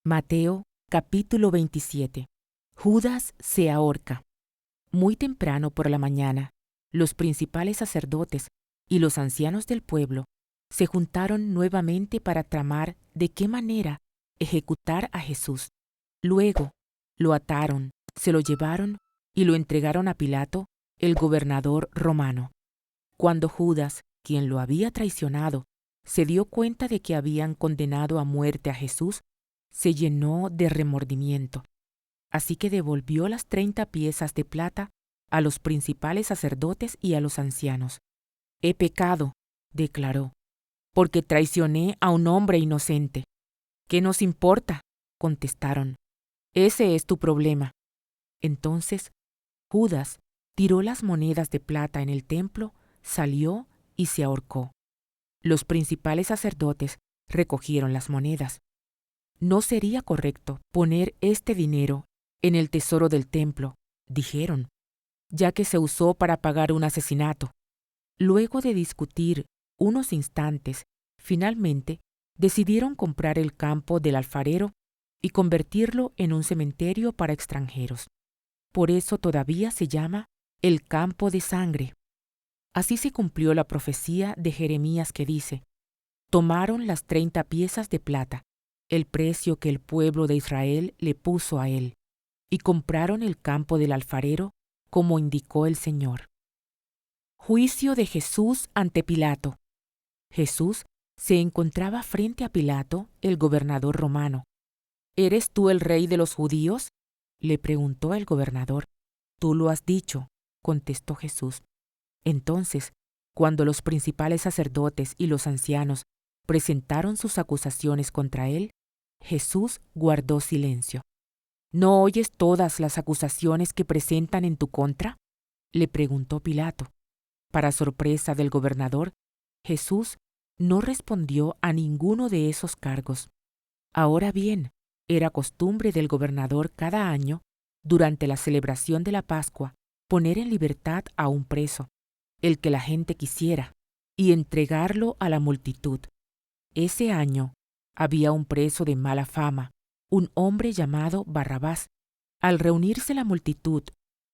Mateo capítulo 27. Judas se ahorca. Muy temprano por la mañana, los principales sacerdotes y los ancianos del pueblo se juntaron nuevamente para tramar de qué manera ejecutar a Jesús. Luego lo ataron, se lo llevaron y lo entregaron a Pilato, el gobernador romano. Cuando Judas, quien lo había traicionado, se dio cuenta de que habían condenado a muerte a Jesús, se llenó de remordimiento. Así que devolvió las 30 piezas de plata a los principales sacerdotes y a los ancianos. «He pecado», declaró, «porque traicioné a un hombre inocente». «¿Qué nos importa?», contestaron. «Ese es tu problema». Entonces Judas tiró las monedas de plata en el templo, salió y se ahorcó. Los principales sacerdotes recogieron las monedas. «No sería correcto poner este dinero en el tesoro del templo», dijeron, «ya que se usó para pagar un asesinato». Luego de discutir unos instantes, finalmente decidieron comprar el campo del alfarero y convertirlo en un cementerio para extranjeros. Por eso todavía se llama el campo de sangre. Así se cumplió la profecía de Jeremías que dice: «Tomaron las 30 piezas de plata, el precio que el pueblo de Israel le puso a él, y compraron el campo del alfarero, como indicó el Señor». Juicio de Jesús ante Pilato. Jesús se encontraba frente a Pilato, el gobernador romano. «¿Eres tú el rey de los judíos?», le preguntó el gobernador. «Tú lo has dicho», contestó Jesús. Entonces, cuando los principales sacerdotes y los ancianos presentaron sus acusaciones contra él, Jesús guardó silencio. «¿No oyes todas las acusaciones que presentan en tu contra?», le preguntó Pilato. Para sorpresa del gobernador, Jesús no respondió a ninguno de esos cargos. Ahora bien, era costumbre del gobernador cada año, durante la celebración de la Pascua, poner en libertad a un preso, el que la gente quisiera, y entregarlo a la multitud. Ese año había un preso de mala fama, un hombre llamado Barrabás. Al reunirse la multitud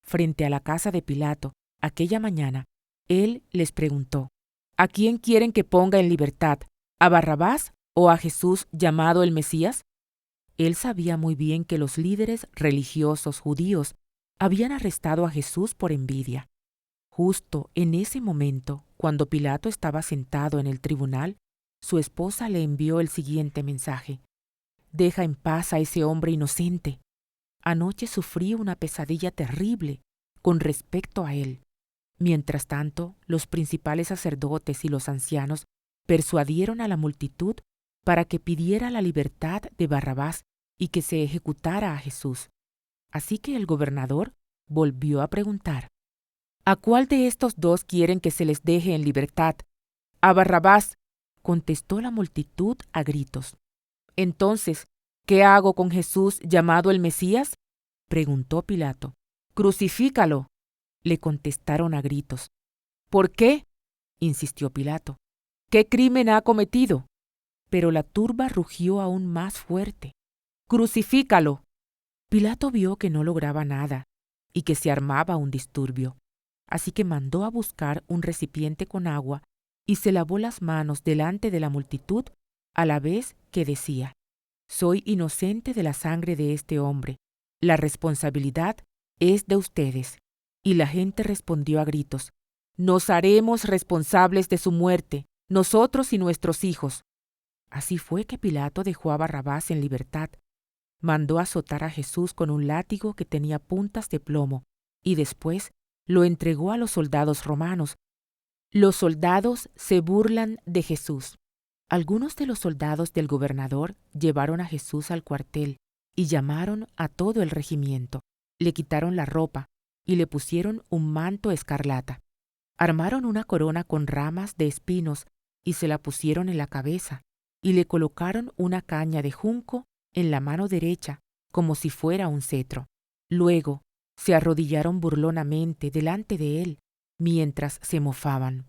frente a la casa de Pilato aquella mañana, él les preguntó: «¿A quién quieren que ponga en libertad? ¿A Barrabás o a Jesús llamado el Mesías?». Él sabía muy bien que los líderes religiosos judíos habían arrestado a Jesús por envidia. Justo en ese momento, cuando Pilato estaba sentado en el tribunal, su esposa le envió el siguiente mensaje: «Deja en paz a ese hombre inocente. Anoche sufrí una pesadilla terrible con respecto a él». Mientras tanto, los principales sacerdotes y los ancianos persuadieron a la multitud para que pidiera la libertad de Barrabás y que se ejecutara a Jesús. Así que el gobernador volvió a preguntar: «¿A cuál de estos dos quieren que se les deje en libertad?». «A Barrabás», contestó la multitud a gritos. «Entonces, ¿qué hago con Jesús llamado el Mesías?», preguntó Pilato. «Crucifícalo», le contestaron a gritos. «¿Por qué?», insistió Pilato. «¿Qué crimen ha cometido?». Pero la turba rugió aún más fuerte. «¡Crucifícalo!». Pilato vio que no lograba nada y que se armaba un disturbio, así que mandó a buscar un recipiente con agua y se lavó las manos delante de la multitud, a la vez que decía: «Soy inocente de la sangre de este hombre. La responsabilidad es de ustedes». Y la gente respondió a gritos: «Nos haremos responsables de su muerte, nosotros y nuestros hijos». Así fue que Pilato dejó a Barrabás en libertad. Mandó azotar a Jesús con un látigo que tenía puntas de plomo y después lo entregó a los soldados romanos. Los soldados se burlan de Jesús. Algunos de los soldados del gobernador llevaron a Jesús al cuartel y llamaron a todo el regimiento. Le quitaron la ropa y le pusieron un manto escarlata. Armaron una corona con ramas de espinos y se la pusieron en la cabeza, y le colocaron una caña de junco en la mano derecha, como si fuera un cetro. Luego se arrodillaron burlonamente delante de él, mientras se mofaban.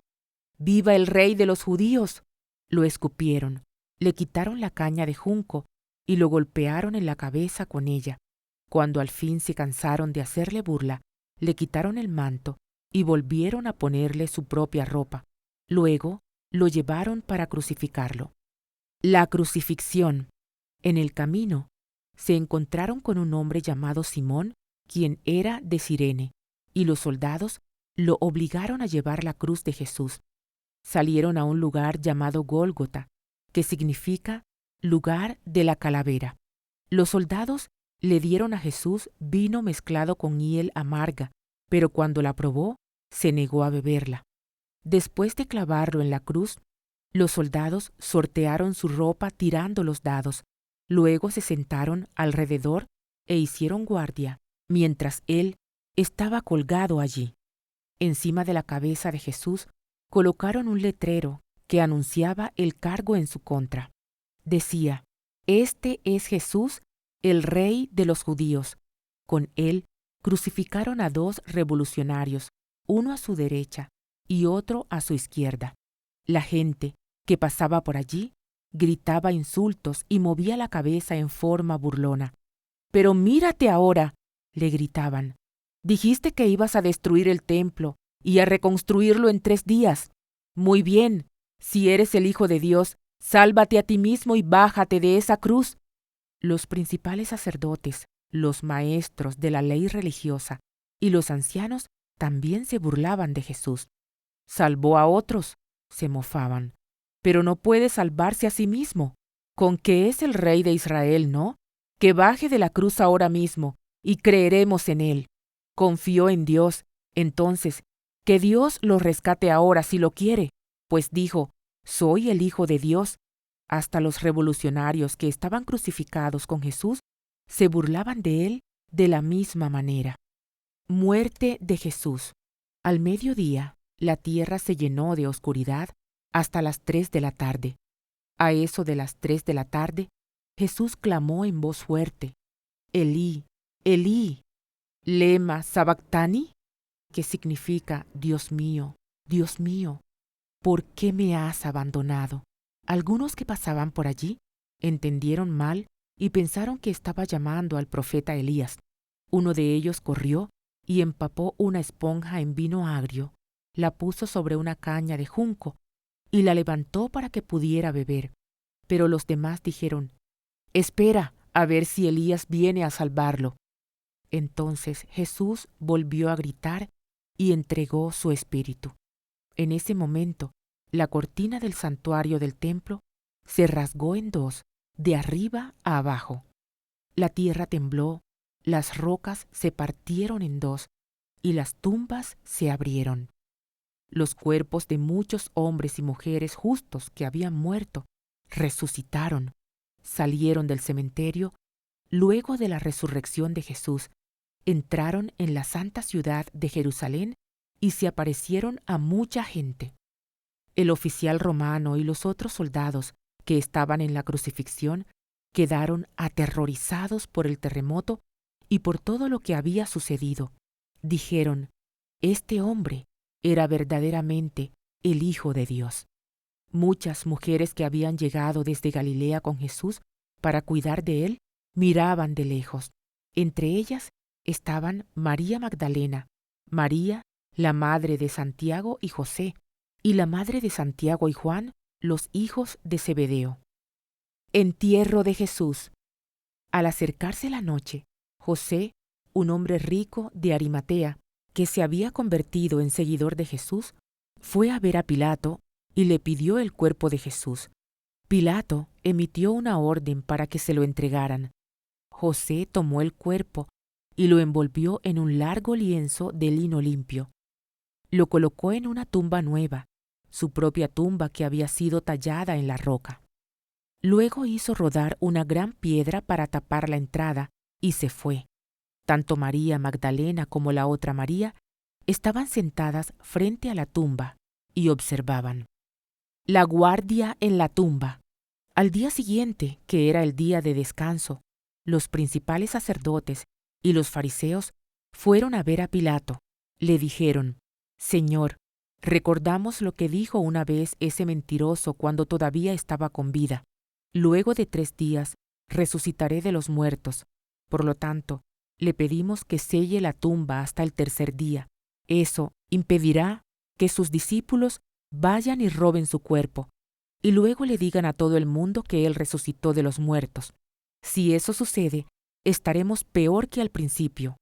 «¡Viva el rey de los judíos!», lo escupieron, le quitaron la caña de junco y lo golpearon en la cabeza con ella. Cuando al fin se cansaron de hacerle burla, le quitaron el manto y volvieron a ponerle su propia ropa. Luego lo llevaron para crucificarlo. La crucifixión. En el camino, se encontraron con un hombre llamado Simón, quien era de Cirene, y los soldados lo obligaron a llevar la cruz de Jesús. Salieron a un lugar llamado Gólgota, que significa lugar de la calavera. Los soldados le dieron a Jesús vino mezclado con hiel amarga, pero cuando la probó, se negó a beberla. Después de clavarlo en la cruz, los soldados sortearon su ropa tirando los dados. Luego se sentaron alrededor e hicieron guardia, mientras él estaba colgado allí. Encima de la cabeza de Jesús colocaron un letrero que anunciaba el cargo en su contra. Decía: «Este es Jesús, el Rey de los judíos». Con él crucificaron a 2 revolucionarios, uno a su derecha y otro a su izquierda. La gente que pasaba por allí gritaba insultos y movía la cabeza en forma burlona. «¡Pero mírate ahora!», le gritaban. «Dijiste que ibas a destruir el templo y a reconstruirlo en 3 días. Muy bien, si eres el Hijo de Dios, sálvate a ti mismo y bájate de esa cruz». Los principales sacerdotes, los maestros de la ley religiosa y los ancianos también se burlaban de Jesús. «Salvó a otros», se mofaban, «pero no puede salvarse a sí mismo. Con que es el Rey de Israel, ¿no? Que baje de la cruz ahora mismo y creeremos en él. Confió en Dios, entonces, que Dios lo rescate ahora si lo quiere, pues dijo: «Soy el Hijo de Dios». Hasta los revolucionarios que estaban crucificados con Jesús se burlaban de él de la misma manera. Muerte de Jesús. Al mediodía, la tierra se llenó de oscuridad hasta las 3 de la tarde. A eso de las 3 de la tarde, Jesús clamó en voz fuerte: «Elí, Elí, lema sabactani», que significa: Dios mío, ¿por qué me has abandonado? Algunos que pasaban por allí entendieron mal y pensaron que estaba llamando al profeta Elías. Uno de ellos corrió y empapó una esponja en vino agrio, la puso sobre una caña de junco y la levantó para que pudiera beber. Pero los demás dijeron: «Espera a ver si Elías viene a salvarlo». Entonces Jesús volvió a gritar y entregó su espíritu. En ese momento, la cortina del santuario del templo se rasgó en 2, de arriba a abajo. La tierra tembló, las rocas se partieron en 2 y las tumbas se abrieron. Los cuerpos de muchos hombres y mujeres justos que habían muerto resucitaron, salieron del cementerio luego de la resurrección de Jesús, entraron en la santa ciudad de Jerusalén y se aparecieron a mucha gente. El oficial romano y los otros soldados que estaban en la crucifixión quedaron aterrorizados por el terremoto y por todo lo que había sucedido. Dijeron: «Este hombre era verdaderamente el Hijo de Dios». Muchas mujeres que habían llegado desde Galilea con Jesús para cuidar de él miraban de lejos. Entre ellas estaban María Magdalena, María, la madre de Santiago y José, y la madre de Santiago y Juan, los hijos de Zebedeo. Entierro de Jesús. Al acercarse la noche, José, un hombre rico de Arimatea, que se había convertido en seguidor de Jesús, fue a ver a Pilato y le pidió el cuerpo de Jesús. Pilato emitió una orden para que se lo entregaran. José tomó el cuerpo y lo envolvió en un largo lienzo de lino limpio. Lo colocó en una tumba nueva, su propia tumba que había sido tallada en la roca. Luego hizo rodar una gran piedra para tapar la entrada y se fue. Tanto María Magdalena como la otra María estaban sentadas frente a la tumba y observaban. La guardia en la tumba. Al día siguiente, que era el día de descanso, los principales sacerdotes y los fariseos fueron a ver a Pilato. Le dijeron: «Señor, recordamos lo que dijo una vez ese mentiroso cuando todavía estaba con vida. Luego de 3 días resucitaré de los muertos. Por lo tanto, le pedimos que selle la tumba hasta el tercer día. Eso impedirá que sus discípulos vayan y roben su cuerpo, y luego le digan a todo el mundo que Él resucitó de los muertos. Si eso sucede, estaremos peor que al principio.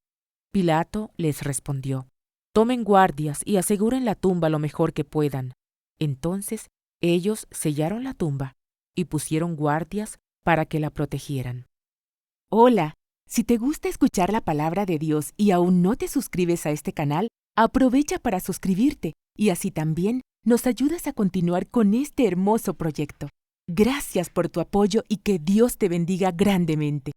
Pilato les respondió: tomen guardias y aseguren la tumba lo mejor que puedan. Entonces ellos sellaron la tumba y pusieron guardias para que la protegieran. Hola, si te gusta escuchar la palabra de Dios y aún no te suscribes a este canal, aprovecha para suscribirte y así también nos ayudas a continuar con este hermoso proyecto. Gracias por tu apoyo y que Dios te bendiga grandemente.